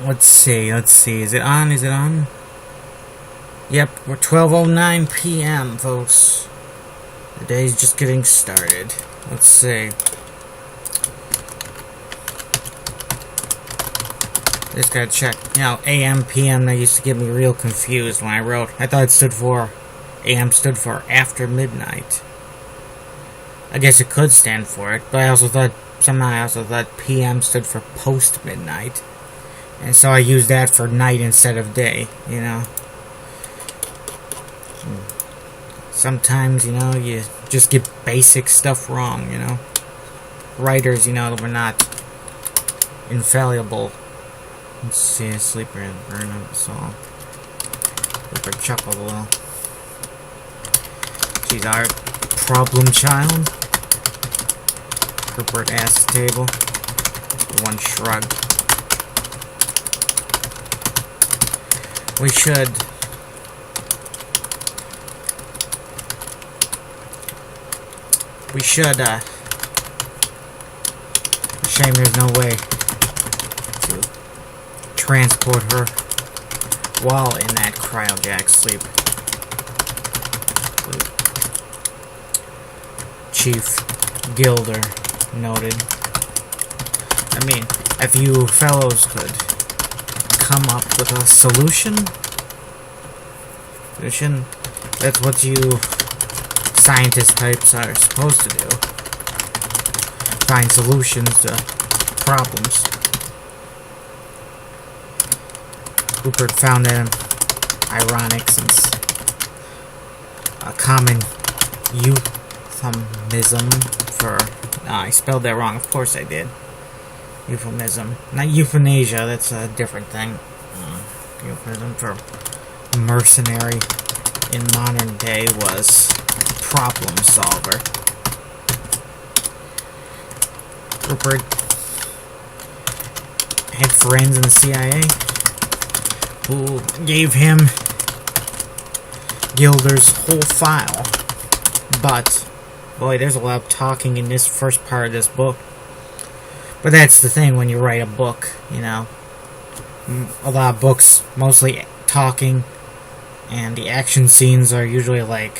Let's see. Is it on? Yep, we're 12:09 p.m., folks. The day's just getting started. Let's see. Just gotta check. AM, PM, that used to get me real confused when I wrote. I thought it stood for... AM stood for after midnight. I guess it could stand for it, but I also thought PM stood for post midnight. And so I used that for night instead of day, Sometimes, you just get basic stuff wrong, Writers, we're not infallible. Let's see, sleeper and burn up the song. Sleeper chuckled a little. She's our problem child. Rupert asked the table. One shrug. We should. Shame there's no way to transport her while in that cryojack sleep. Chief Gilder noted. I mean, if you fellows could come up with a solution, that's what you scientist types are supposed to do. Find solutions to problems. Rupert found that ironic since a common euphemism for... I spelled that wrong, of course I did. Euphemism. Not euthanasia, that's a different thing. Euphemism for mercenary in modern day was problem solver. Rupert had friends in the CIA who gave him Gilder's whole file. But, boy, there's a lot of talking in this first part of this book. But that's the thing when you write a book, A lot of books, mostly talking, and the action scenes are usually like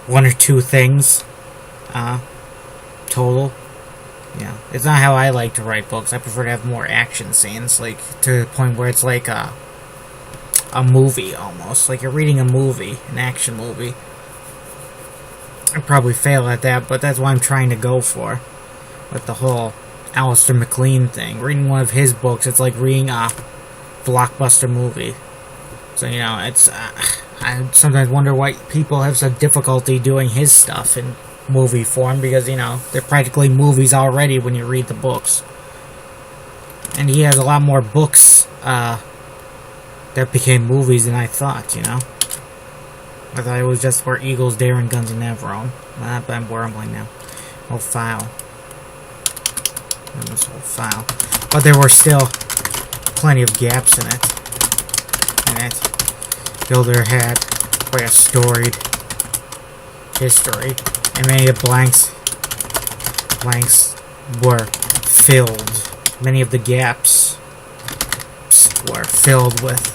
one or two things total. It's not how I like to write books. I prefer to have more action scenes, like to the point where it's like a movie almost, like you're reading a movie, an action movie. I probably fail at that, but that's what I'm trying to go for with the whole Alistair MacLean thing. Reading one of his books, it's like reading a blockbuster movie. So it's I sometimes wonder why people have such difficulty doing his stuff in movie form, because they're practically movies already when you read the books. And he has a lot more books that became movies than I thought. I thought it was just for Eagles, Dare, and Guns and Navarone. But I'm rambling now. Whole file. This whole file. But there were still plenty of gaps in it. Gilder had quite a storied history, and many of the blanks were filled. Many of the gaps were filled with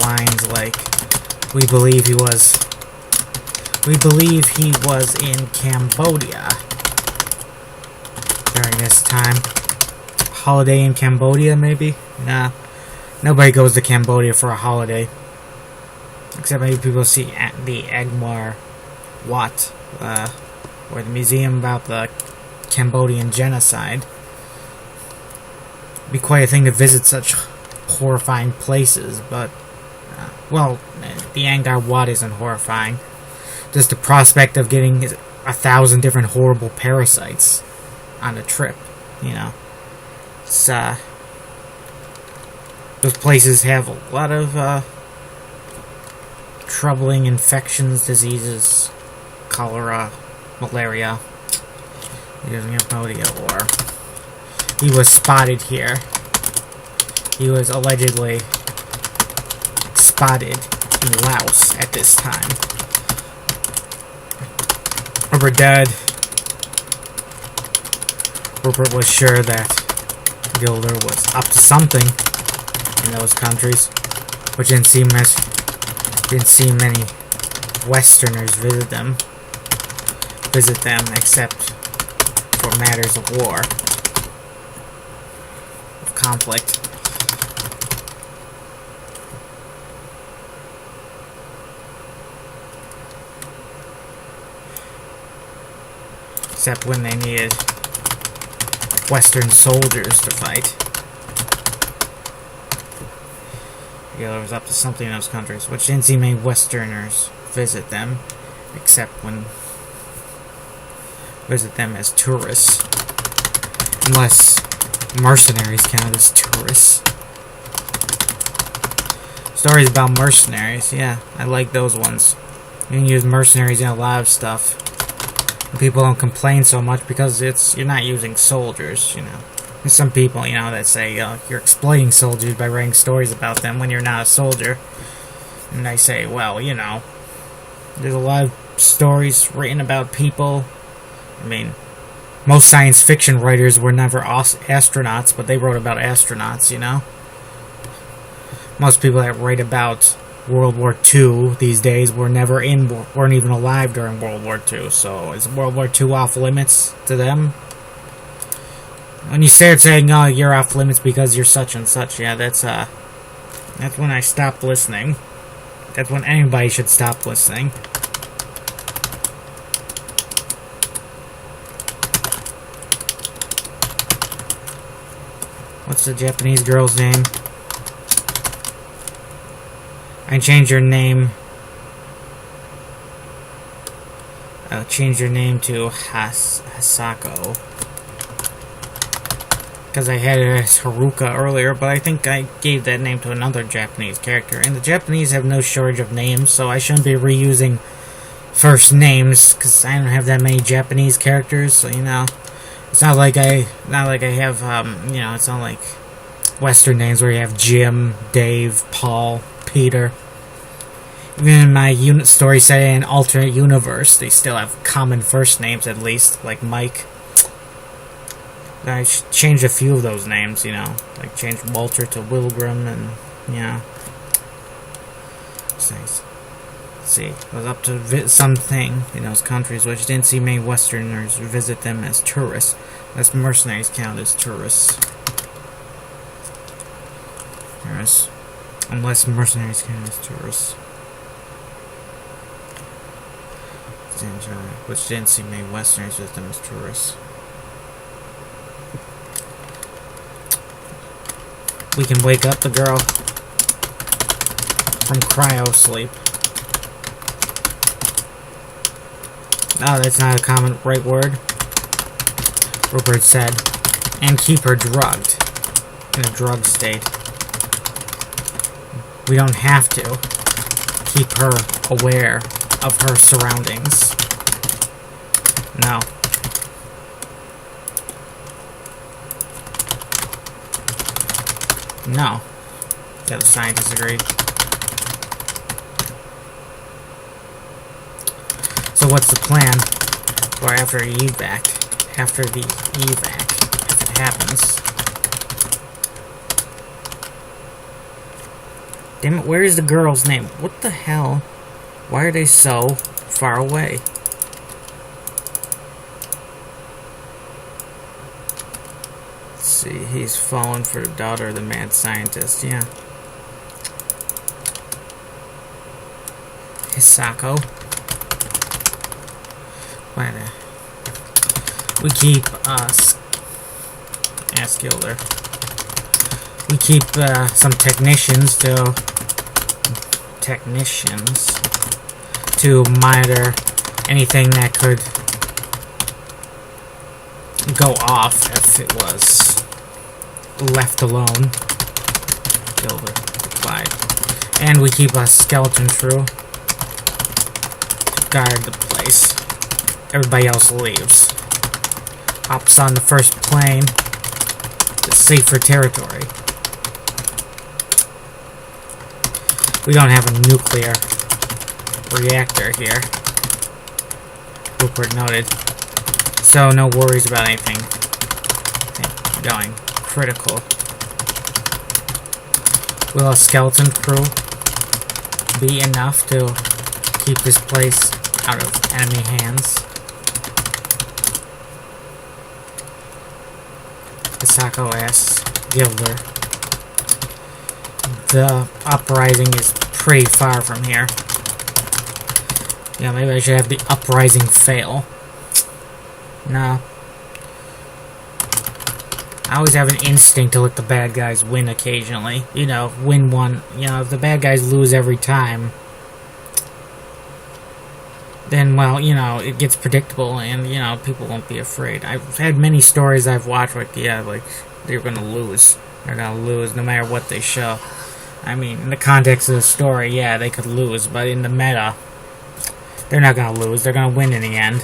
lines like, we believe he was in Cambodia during this time. Holiday in Cambodia, maybe? Nah. Nobody goes to Cambodia for a holiday. Except maybe people see the Angkor Wat, or the museum about the Cambodian genocide. It'd be quite a thing to visit such horrifying places, but... the Angkor Wat isn't horrifying. Just the prospect of getting 1,000 different horrible parasites on a trip, It's, those places have a lot of, troubling infections, diseases, cholera, malaria. He doesn't have Cambodia, or he was spotted here. He was allegedly spotted in Laos at this time. Rupert Rupert was sure that Gilder was up to something in those countries, which didn't see many Westerners visit them except for matters of war, of conflict. Except when they needed Western soldiers to fight. Gilder was up to something in those countries, which didn't see many Westerners visit them, except when visit them as tourists, unless mercenaries count as tourists. Stories about mercenaries, yeah, I like those ones. You can use mercenaries in a lot of stuff. And people don't complain so much because you're not using soldiers, you know. There's some people, you know, that say you're exploiting soldiers by writing stories about them when you're not a soldier. And I say, well, you know, there's a lot of stories written about people. I mean, most science fiction writers were never astronauts, but they wrote about astronauts, you know? Most people that write about World War II these days weren't even alive during World War II, so is World War II off limits to them? When you start saying, oh, you're off limits because you're such and such, yeah, that's when I stopped listening. That's when anybody should stop listening. What's the Japanese girl's name? I changed your name. I'll change your name to Hasako. Because I had it as Haruka earlier, but I think I gave that name to another Japanese character. And the Japanese have no shortage of names, so I shouldn't be reusing first names, because I don't have that many Japanese characters, so, you know. It's not like I have, you know, it's not like Western names where you have Jim, Dave, Paul, Peter. Even in my story set in an alternate universe, they still have common first names at least, like Mike. I changed a few of those names, you know, like changed Walter to Wilgrim, and yeah. Let's see, I was up to something in those countries, which didn't see many Westerners visit them as tourists. That's mercenaries count as tourists. Unless mercenaries count as tourists. Which didn't see many Westerners visit them as tourists. We can wake up the girl from cryo sleep. Oh, that's not a common right word. Rupert said. And keep her drugged. In a drug state. We don't have to keep her aware of her surroundings. No. No. The other scientists agreed. So what's the plan for after evac? After the evac, if it happens. Damn it, where is the girl's name? What the hell? Why are they so far away? Let's see, he's fallen for the daughter of the mad scientist, yeah. Hisako. We keep ask Gilder. We keep some technicians to monitor anything that could go off if it was left alone. Gilder replied. And we keep a skeleton crew to guard the place. Everybody else leaves. Hops on the first plane to safer territory. We don't have a nuclear reactor here, Rupert noted, so no worries about anything. going critical. Will a skeleton crew be enough to keep this place out of enemy hands? Hisako asks Gilder. The uprising is pretty far from here. Yeah, maybe I should have the uprising fail. No. I always have an instinct to let the bad guys win occasionally. You know, win one. You know, if the bad guys lose every time, then, well, you know, it gets predictable and, you know, people won't be afraid. I've had many stories I've watched like, yeah, like, they're gonna lose. They're gonna lose no matter what they show. I mean, in the context of the story, yeah, they could lose, but in the meta, they're not gonna lose. They're gonna win in the end.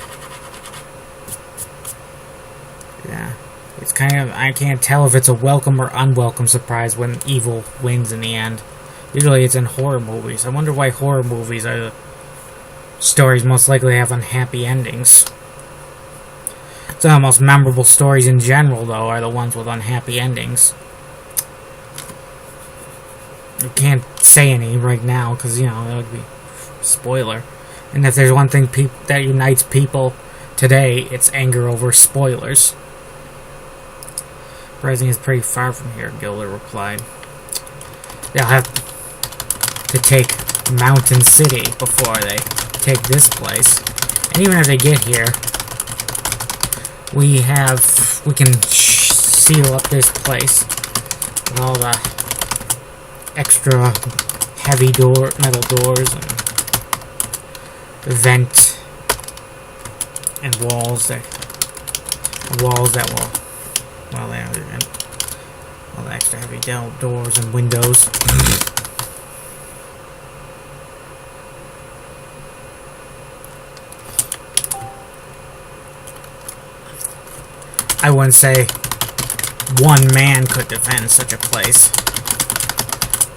Yeah. It's kind of, I can't tell if it's a welcome or unwelcome surprise when evil wins in the end. Usually it's in horror movies. I wonder why horror movies are the stories most likely have unhappy endings. Some of the most memorable stories in general, though, are the ones with unhappy endings. I can't say any right now, because, you know, that would be spoiler. And if there's one thing that unites people today, it's anger over spoilers. Rising is pretty far from here, Gilder replied. They'll have to take Mountain City before they take this place. And even if they get here, we can seal up this place with all the extra heavy metal doors and vent and walls that will, well, and all the extra heavy doors and windows. I wouldn't say one man could defend such a place.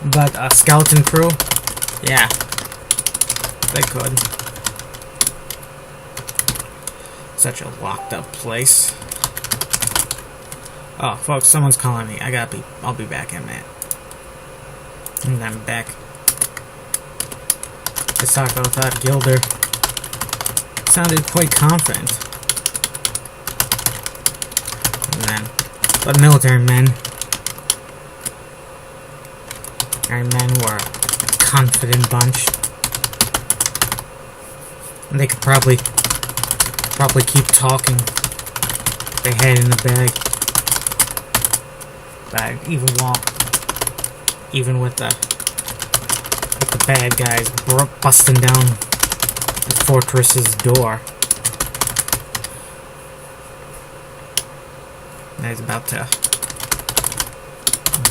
But a skeleton crew? Yeah. They could. Such a locked up place. Oh, folks, someone's calling me. I'll be back in a minute. And I'm back. Hisako thought Gilder sounded quite confident. But military men were a confident bunch. And they could probably keep talking. They had in the bag. Even with the bad guys busting down the fortress's door. And he's about to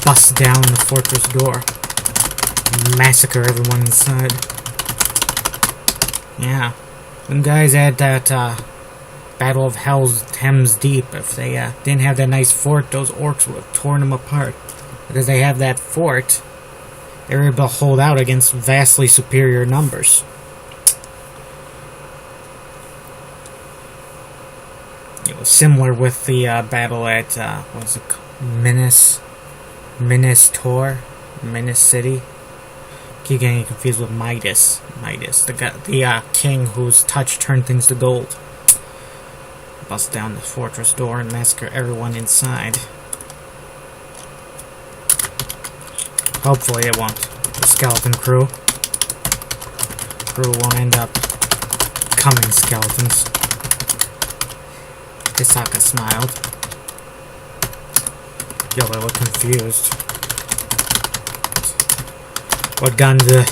bust down the fortress door and massacre everyone inside. Yeah. Them guys at that Battle of Thames Deep, if they didn't have that nice fort, those orcs would have torn them apart. Because they have that fort, they were able to hold out against vastly superior numbers. It was similar with the battle at, what's it called? Minas City. Keep getting confused with Midas. The king whose touch turned things to gold. Bust down the fortress door and massacre everyone inside. Hopefully it won't. The skeleton crew won't end up becoming skeletons. Hisaka smiled. Gilder looked confused. What gun do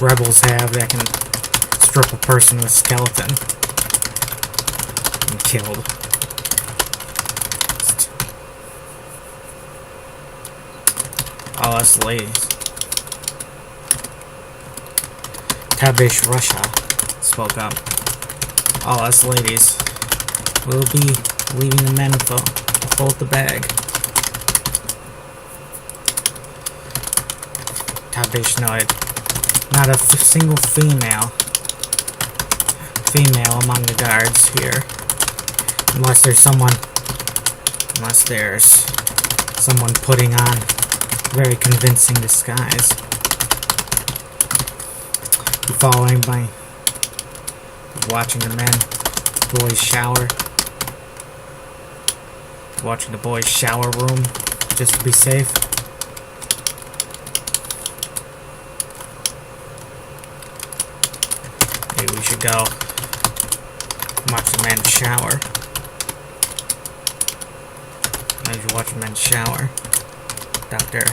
rebels have that can strip a person with a skeleton and killed? All us ladies. Tabish Russia spoke up. All us ladies will be leaving the men to hold the bag. Tabish nodded. Not a single female among the guards here. Unless there's someone Unless there's someone putting on very convincing disguise. You following by watching the boys shower. Watching the boys' shower room just to be safe. Maybe we should go watch the men shower. Maybe we should watch the men shower. Dr.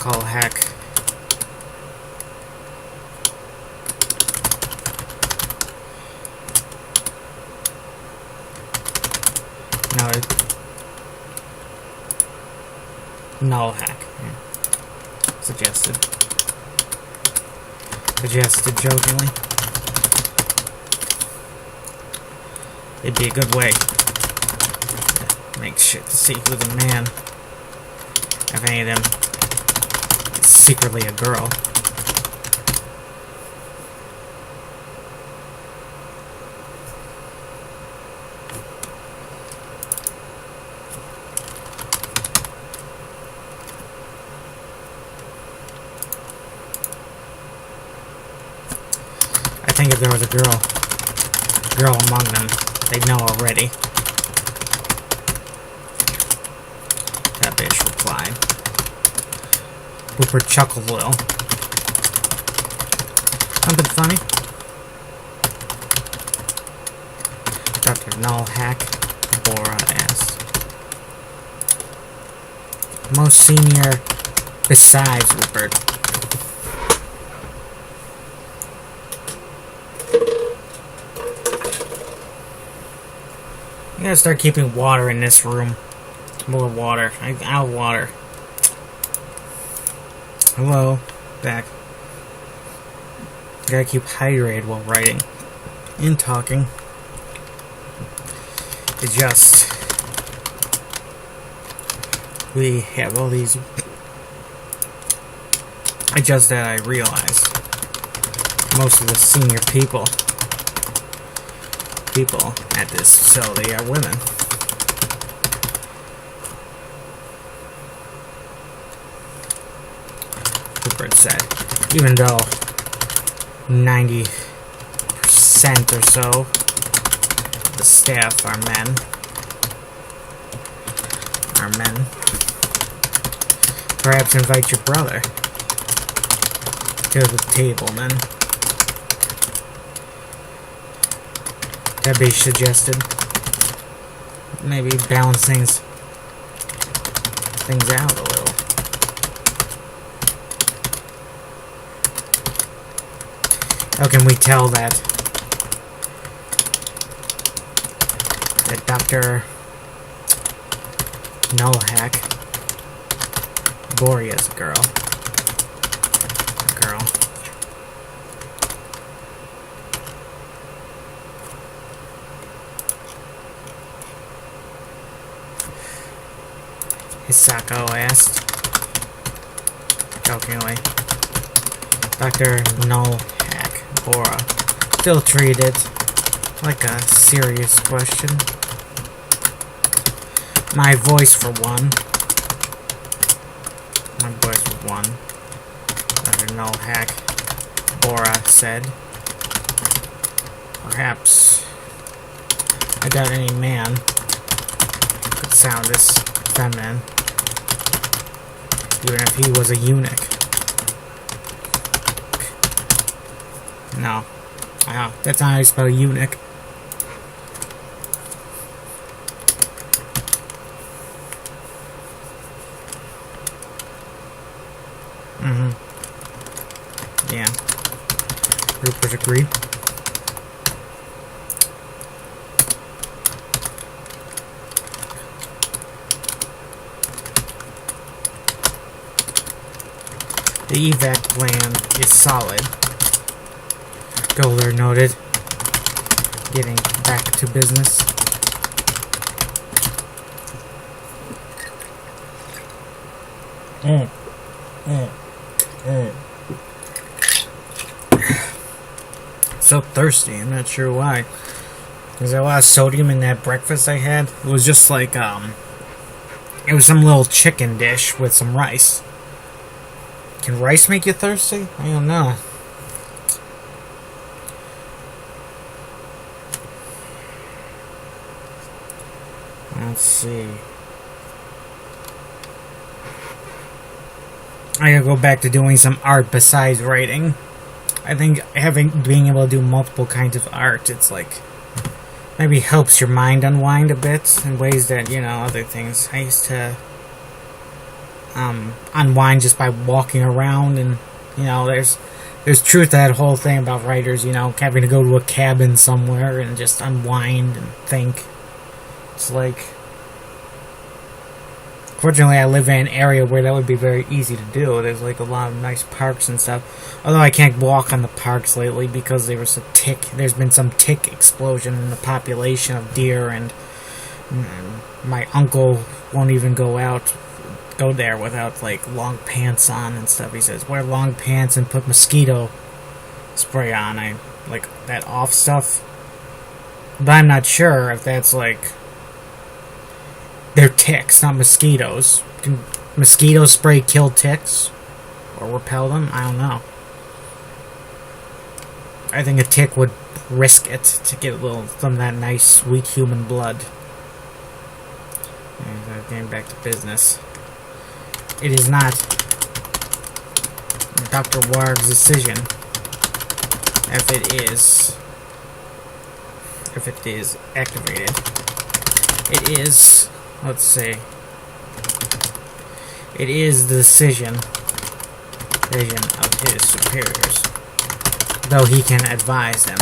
Call heck. No hack. Yeah. Suggested jokingly. It'd be a good way to make shit to see who the man, if any of them, is secretly a girl. I think if there was a girl among them, they'd know already. That bitch replied. Rupert chuckled a little. Something funny? Dr. Null Hack, Bora asked. Most senior besides Rupert. I gotta start keeping water in this room. More water. I'm out of water. Hello. Back. Gotta keep hydrated while writing and talking. It's just we have all these. It's just that I realized most of the senior people at this facility are women. Rupert said, even though 90% or so of the staff are men. Perhaps invite your brother to the table, then. Debbie suggested. Maybe balance things out a little. How can we tell that Dr. Nullhack Boria's a girl? Hisako asked, jokingly. Dr. Nullhack Bora still treated like a serious question. My voice for one. Dr. Nullhack Bora said. Perhaps I doubt any man could sound this feminine, even if he was a eunuch. No. That's not how you spell eunuch. Yeah. Rupert agreed. The evac plan is solid, Golder noted, getting back to business. So thirsty, I'm not sure why. There's a lot of sodium in that breakfast I had. It was just like, it was some little chicken dish with some rice. Can rice make you thirsty? I don't know. Let's see. I gotta go back to doing some art besides writing. I think being able to do multiple kinds of art, it's like, maybe helps your mind unwind a bit in ways that, you know, other things. I used to unwind just by walking around, and, you know, there's truth to that whole thing about writers, you know, having to go to a cabin somewhere and just unwind and think. It's like, fortunately I live in an area where that would be very easy to do. There's like a lot of nice parks and stuff. Although I can't walk on the parks lately because there's been some tick explosion in the population of deer, and my uncle won't even go there without like long pants on and stuff. He says, wear long pants and put mosquito spray on. I like that off stuff. But I'm not sure if that's like, they're ticks, not mosquitoes. Can mosquito spray kill ticks? Or repel them? I don't know. I think a tick would risk it to get some of that nice, sweet human blood. And getting back to business. It is not Dr. Warg's decision if it is activated. It is, let's see, it is the decision of his superiors, though he can advise them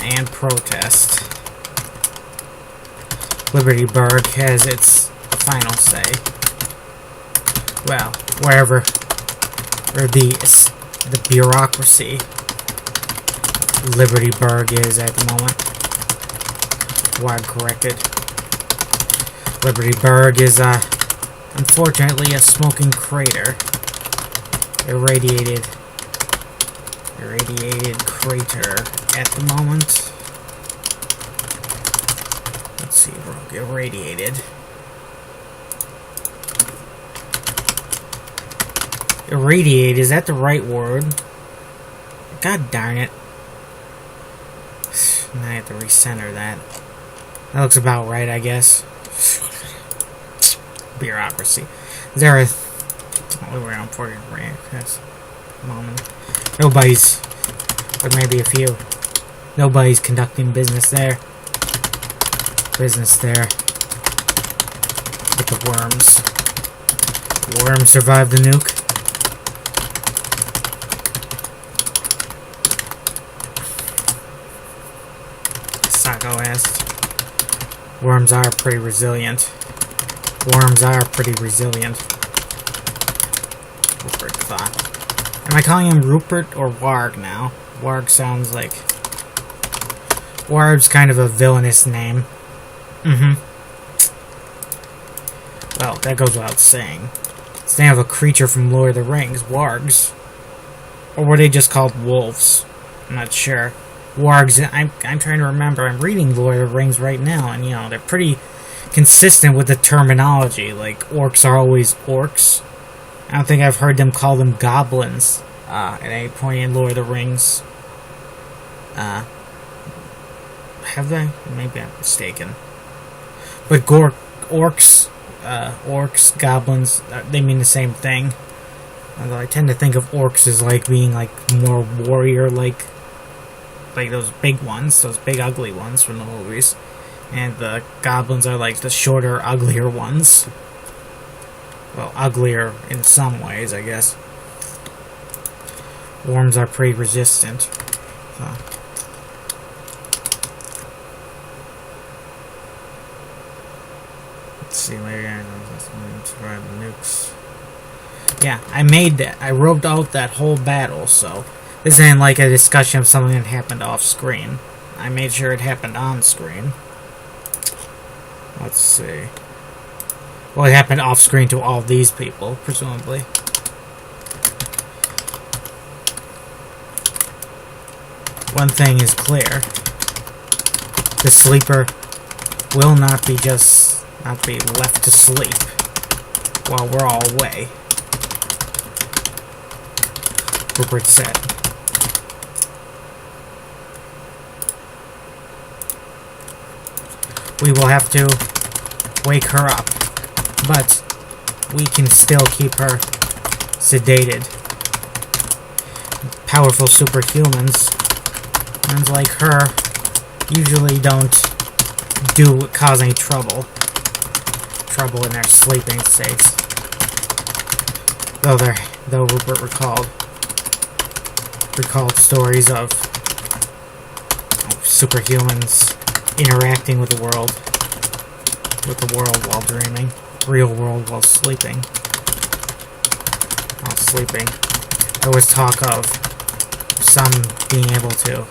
and protest. Libertyburg has its final say. Well, wherever the bureaucracy Libertyburg is at the moment. Word corrected. Libertyburg is unfortunately a smoking crater. Irradiated crater at the moment. Let's see, irradiated. Irradiate, is that the right word? God darn it. Now I have to recenter that. That looks about right, I guess. Bureaucracy. Is there a... we're on 40 rank. That's a moment. Nobody's... but maybe a few. Nobody's conducting business there. Business there. With the worms. The worms survived the nuke. Sacco asked. Worms are pretty resilient. Worms are pretty resilient. Rupert thought. Am I calling him Rupert or Warg now? Warg sounds like... Warg's kind of a villainous name. Well, that goes without saying. It's the name of a creature from Lord of the Rings, wargs. Or were they just called wolves? I'm not sure. Wargs, I'm trying to remember. I'm reading Lord of the Rings right now, and, you know, they're pretty consistent with the terminology. Like, orcs are always orcs. I don't think I've heard them call them goblins at any point in Lord of the Rings. Have they? Maybe I'm mistaken. But orcs, goblins, they mean the same thing. Although I tend to think of orcs as like being like more warrior-like those big ones, those big ugly ones from the movies. And the goblins are like the shorter, uglier ones. Well, uglier in some ways, I guess. Worms are pretty resistant. So. Let's see, maybe I survive the nukes. Yeah, I made that. I wrote out that whole battle, so this isn't like a discussion of something that happened off screen. I made sure it happened on screen. Let's see. Well, it happened off screen to all these people, presumably. One thing is clear. The sleeper will not be left to sleep while we're all away, Rupert said. We will have to wake her up, but we can still keep her sedated. Powerful superhumans, ones like her, usually don't cause any trouble in their sleeping states. Though Rupert recalled stories of superhumans interacting with the world while dreaming, real world while sleeping. There was talk of some being able to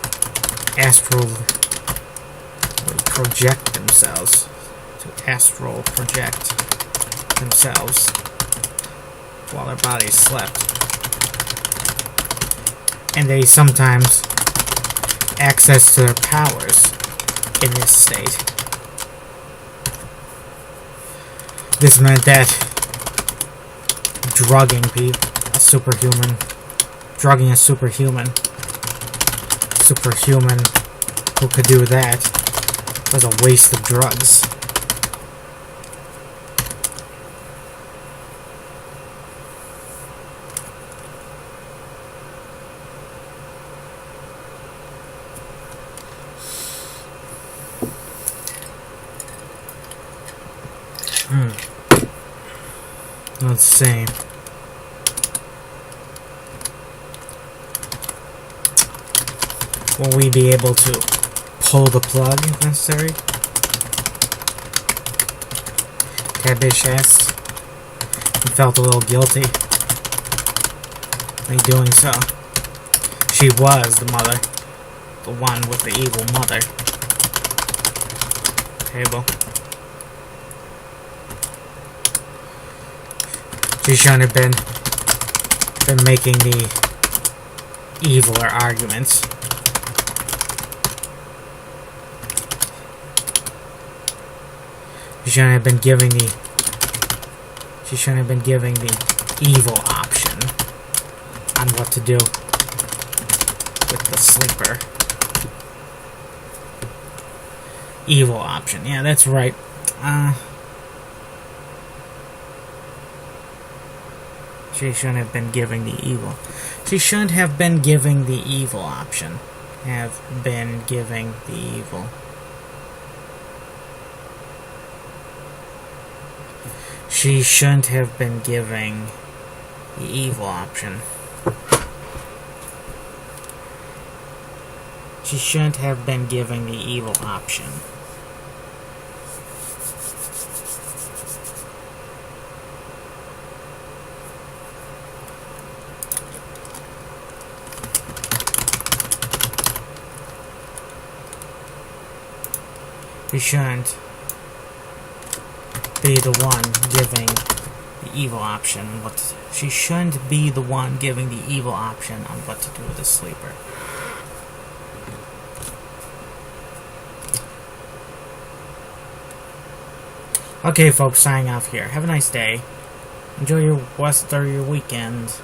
astral project themselves, while their bodies slept. And they sometimes access to their powers in this state. This meant that drugging a superhuman who could do that was a waste of drugs. Let's see. Will we be able to pull the plug if necessary? Tabish asked. He felt a little guilty in doing so. She was the mother. The one with the evil mother. Table. She shouldn't have been making the eviler arguments. She shouldn't have been giving the evil option on what to do with the sleeper. Evil option. Yeah, that's right. She shouldn't have been giving the evil. She shouldn't have been giving the evil option. Have been giving the evil. She shouldn't have been giving the evil option. She shouldn't have been giving the evil option. She shouldn't be the one giving the evil option. She shouldn't be the one giving the evil option on what to do with the sleeper. Okay, folks, signing off here. Have a nice day. Enjoy your rest of your weekend.